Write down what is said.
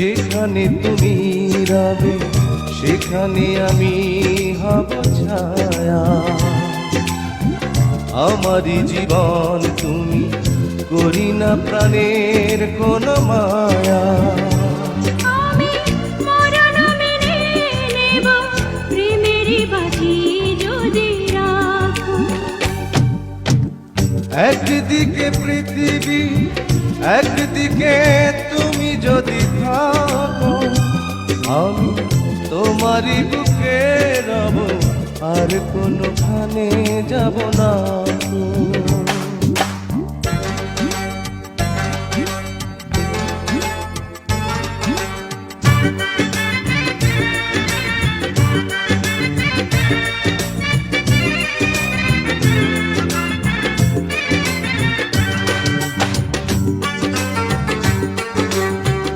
যেখানে তুমি রবে সেখানে আমি হব ছায়া। আমারই জীবন তুমি, করি না প্রাণের কোন মায়া। আমি মরণ মেনে নেব, প্রেমেরই বাজি যদি রাখো। একদিকে পৃথিবী, একদিকে তুমি যদি থাকো, আমি তোমারই বুকে রব, আর কোনোখানে যাব না।